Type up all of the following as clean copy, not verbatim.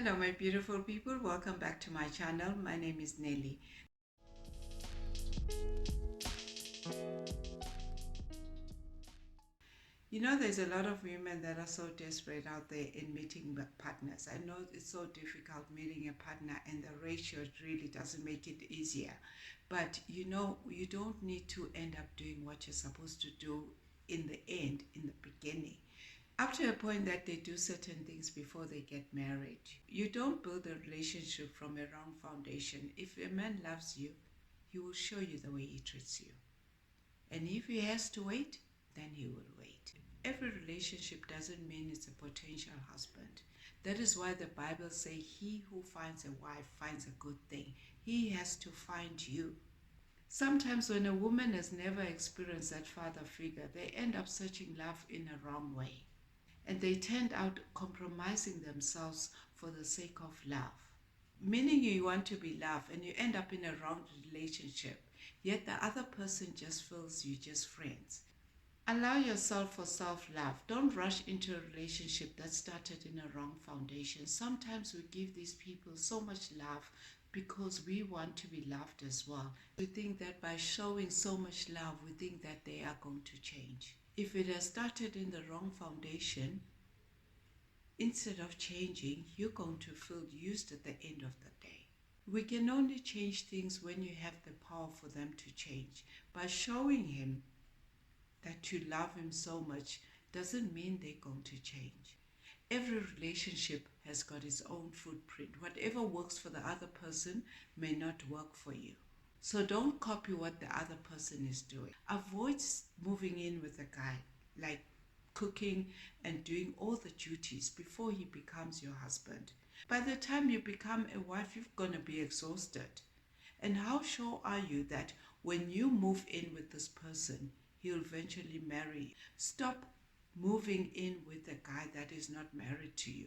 Hello my beautiful people, welcome back to my channel. My name is Nelly. There's a lot of women that are so desperate out there in meeting partners. I know it's so difficult meeting a partner and the ratio really doesn't make it easier. But you don't need to end up doing what you're supposed to do in the end, in the beginning. Up to a point that they do certain things before they get married. You don't build a relationship from a wrong foundation. If a man loves you, he will show you the way he treats you. And if he has to wait, then he will wait. Every relationship doesn't mean it's a potential husband. That is why the Bible says he who finds a wife finds a good thing. He has to find you. Sometimes when a woman has never experienced that father figure, they end up searching love in a wrong way. And they tend out compromising themselves for the sake of love. Meaning you want to be loved and you end up in a wrong relationship, yet the other person just feels you just friends. Allow yourself for self-love. Don't rush into a relationship that started in a wrong foundation. Sometimes we give these people so much love because we want to be loved as well. We think that by showing so much love, we think that they are going to change. If it has started in the wrong foundation, instead of changing, you're going to feel used at the end of the day. We can only change things when you have the power for them to change. By showing him that you love him so much doesn't mean they're going to change. Every relationship has got its own footprint. Whatever works for the other person may not work for you. So don't copy what the other person is doing. Avoid moving in with a guy, like cooking and doing all the duties before he becomes your husband. By the time you become a wife, you're going to be exhausted. And how sure are you that when you move in with this person, he'll eventually marry you? Stop moving in with a guy that is not married to you.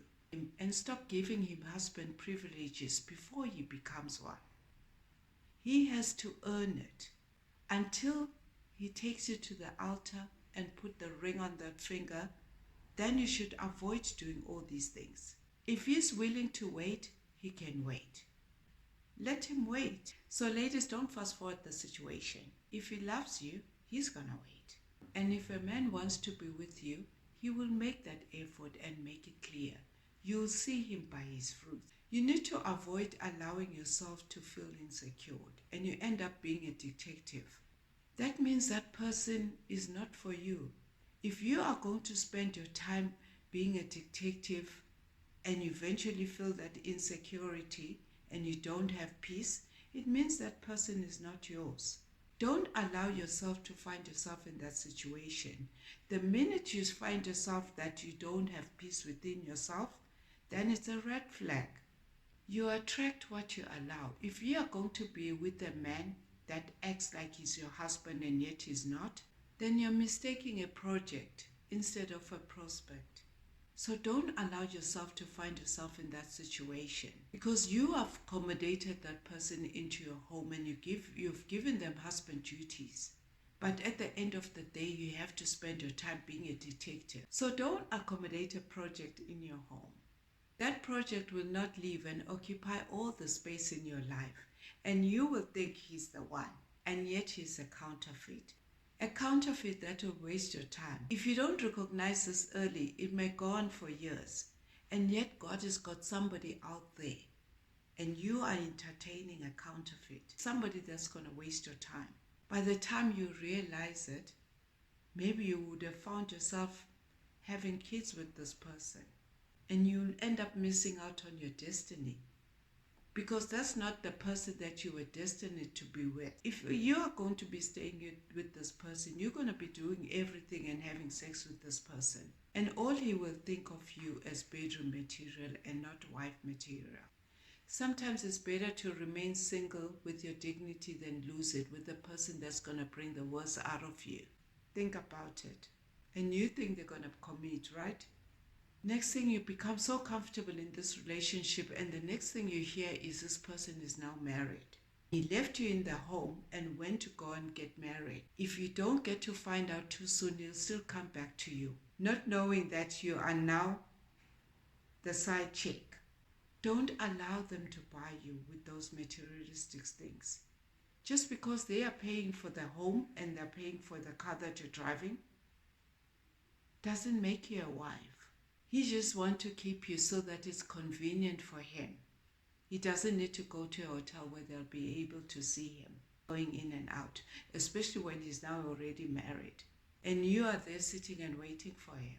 And stop giving him husband privileges before he becomes one. He has to earn it until he takes you to the altar and put the ring on that finger. Then you should avoid doing all these things. If he's willing to wait, he can wait. Let him wait. So ladies, don't fast forward the situation. If he loves you, he's gonna wait. And if a man wants to be with you, he will make that effort and make it clear. You'll see him by his fruits. You need to avoid allowing yourself to feel insecure and you end up being a detective. That means that person is not for you. If you are going to spend your time being a detective and you eventually feel that insecurity and you don't have peace, it means that person is not yours. Don't allow yourself to find yourself in that situation. The minute you find yourself that you don't have peace within yourself, then it's a red flag. You attract what you allow. If you are going to be with a man that acts like he's your husband and yet he's not, then you're mistaking a project instead of a prospect. So don't allow yourself to find yourself in that situation because you have accommodated that person into your home and you've given them husband duties. But at the end of the day, you have to spend your time being a detective. So don't accommodate a project in your home. That project will not leave and occupy all the space in your life. And you will think he's the one, and yet he's a counterfeit. A counterfeit that will waste your time. If you don't recognize this early, it may go on for years. And yet God has got somebody out there. And you are entertaining a counterfeit. Somebody that's going to waste your time. By the time you realize it, maybe you would have found yourself having kids with this person. And you'll end up missing out on your destiny. Because that's not the person that you were destined to be with. If you are going to be staying with this person, you're going to be doing everything and having sex with this person. And all he will think of you as bedroom material and not wife material. Sometimes it's better to remain single with your dignity than lose it with a person that's going to bring the worst out of you. Think about it. And you think they're going to commit, right? Next thing, you become so comfortable in this relationship and the next thing you hear is this person is now married. He left you in the home and went to go and get married. If you don't get to find out too soon, he'll still come back to you, not knowing that you are now the side chick. Don't allow them to buy you with those materialistic things. Just because they are paying for the home and they're paying for the car that you're driving doesn't make you a wife. He just wants to keep you so that it's convenient for him. He doesn't need to go to a hotel where they'll be able to see him going in and out, especially when he's now already married. And you are there sitting and waiting for him.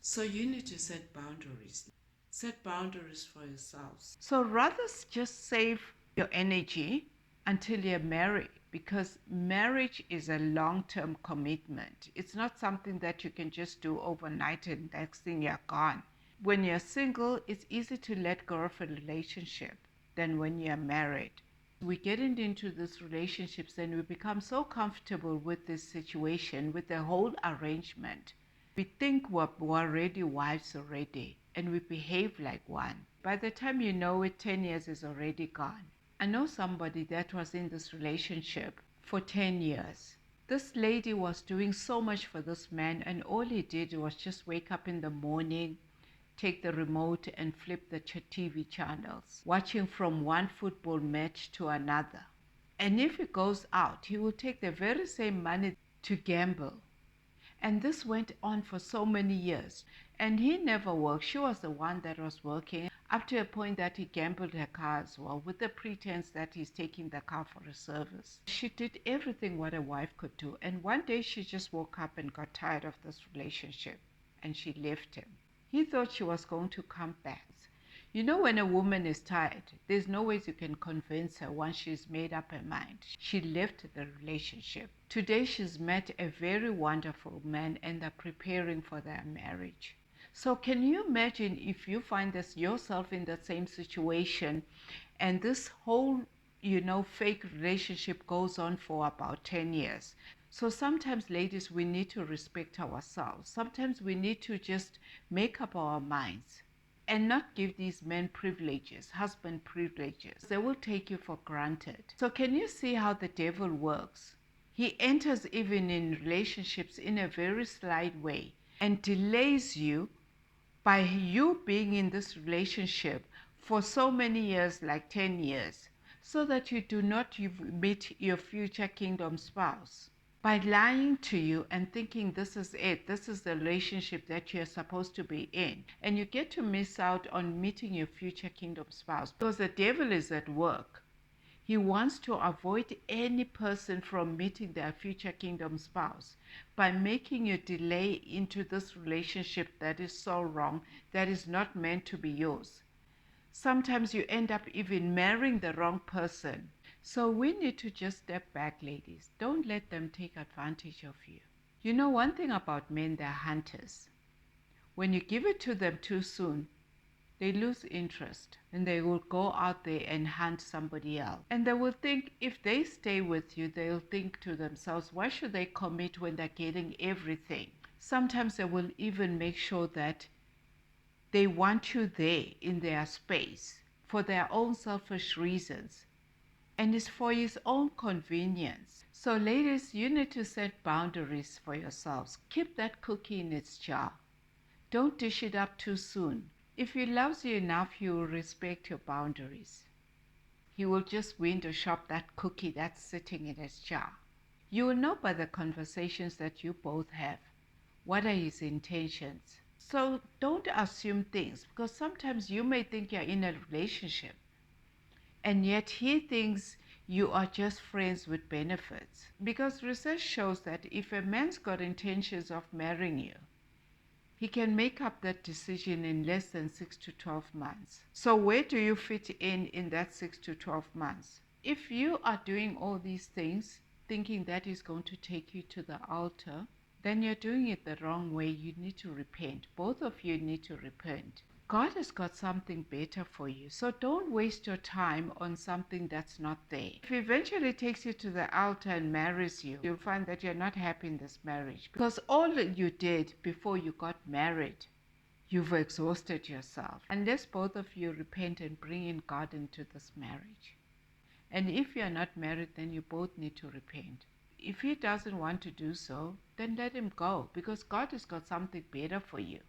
So you need to set boundaries. Set boundaries for yourselves. So rather just save your energy until you're married, because marriage is a long-term commitment. It's not something that you can just do overnight and next thing you're gone. When you're single, it's easy to let go of a relationship than when you're married. We get into these relationships and we become so comfortable with this situation, with the whole arrangement. We think we're already wives already, and we behave like one. By the time you know it, 10 years is already gone. I know somebody that was in this relationship for 10 years. This lady was doing so much for this man, and all he did was just wake up in the morning, take the remote and flip the TV channels, watching from one football match to another. And if he goes out, he will take the very same money to gamble. And this went on for so many years. And he never worked. She was the one that was working, up to a point that he gambled her car as well, with the pretense that he's taking the car for a service. She did everything what a wife could do. And one day she just woke up and got tired of this relationship, and she left him. He thought she was going to come back. You know, when a woman is tired, there's no ways you can convince her once she's made up her mind. She left the relationship. Today she's met a very wonderful man and they're preparing for their marriage. So can you imagine if you find this yourself in the same situation, and this whole, fake relationship goes on for about 10 years? So sometimes, ladies, we need to respect ourselves. Sometimes we need to just make up our minds and not give these men privileges, husband privileges. They will take you for granted. So can you see how the devil works? He enters even in relationships in a very slight way and delays you by you being in this relationship for so many years, like 10 years, so that you do not meet your future kingdom spouse. By lying to you and thinking this is it, this is the relationship that you're supposed to be in. And you get to miss out on meeting your future kingdom spouse because the devil is at work. He wants to avoid any person from meeting their future kingdom spouse by making you delay into this relationship that is so wrong, that is not meant to be yours. Sometimes you end up even marrying the wrong person. So we need to just step back, ladies. Don't let them take advantage of you. You know, one thing about men, they're hunters. When you give it to them too soon, they lose interest and they will go out there and hunt somebody else. And they will think if they stay with you, they'll think to themselves, why should they commit when they're getting everything? Sometimes they will even make sure that they want you there in their space for their own selfish reasons. And it's for his own convenience. So ladies, you need to set boundaries for yourselves. Keep that cookie in its jar. Don't dish it up too soon. If he loves you enough, he will respect your boundaries. He will just window shop that cookie that's sitting in his jar. You will know by the conversations that you both have what are his intentions. So don't assume things, because sometimes you may think you're in a relationship and yet he thinks you are just friends with benefits. Because research shows that if a man's got intentions of marrying you, he can make up that decision in less than 6 to 12 months. So where do you fit in that 6 to 12 months? If you are doing all these things, thinking that is going to take you to the altar, then you're doing it the wrong way. You need to repent. Both of you need to repent. God has got something better for you. So don't waste your time on something that's not there. If he eventually takes you to the altar and marries you, you'll find that you're not happy in this marriage. Because all that you did before you got married, you've exhausted yourself. Unless both of you repent and bring in God into this marriage. And if you're not married, then you both need to repent. If he doesn't want to do so, then let him go. Because God has got something better for you.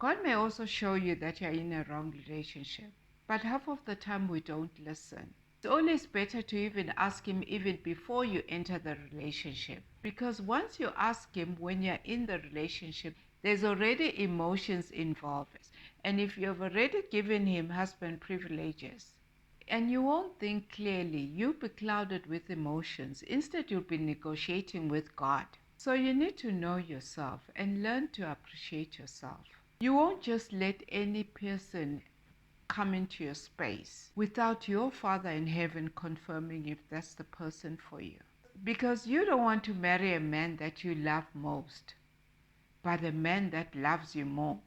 God may also show you that you're in a wrong relationship, but half of the time we don't listen. It's always better to even ask Him even before you enter the relationship. Because once you ask Him when you're in the relationship, there's already emotions involved. And if you've already given Him husband privileges, and you won't think clearly, you'll be clouded with emotions. Instead, you'll be negotiating with God. So you need to know yourself and learn to appreciate yourself. You won't just let any person come into your space without your Father in heaven confirming if that's the person for you. Because you don't want to marry a man that you love most, but a man that loves you more.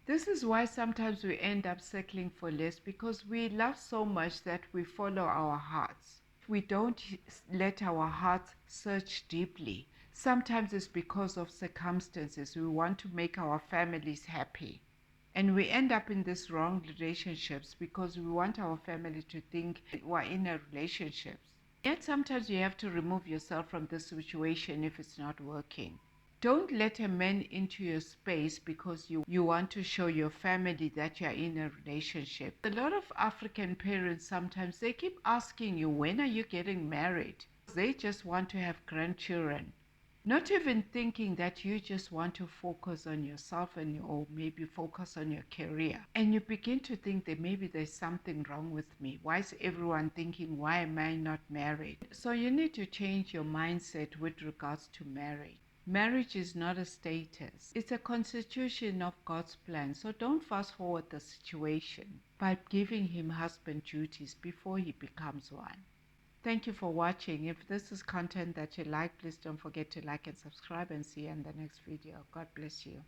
This is why sometimes we end up settling for less, because we love so much that we follow our hearts. We don't let our hearts search deeply. Sometimes it's because of circumstances. We want to make our families happy. And we end up in these wrong relationships because we want our family to think we're in a relationship. Yet sometimes you have to remove yourself from the situation if it's not working. Don't let a man into your space because you want to show your family that you're in a relationship. A lot of African parents sometimes they keep asking you, when are you getting married? They just want to have grandchildren. Not even thinking that you just want to focus on yourself or maybe focus on your career. And you begin to think that maybe there's something wrong with me. Why is everyone thinking, why am I not married? So you need to change your mindset with regards to marriage. Marriage is not a status. It's a constitution of God's plan. So don't fast forward the situation by giving him husband duties before he becomes one. Thank you for watching. If this is content that you like, please don't forget to like and subscribe, and see you in the next video. God bless you.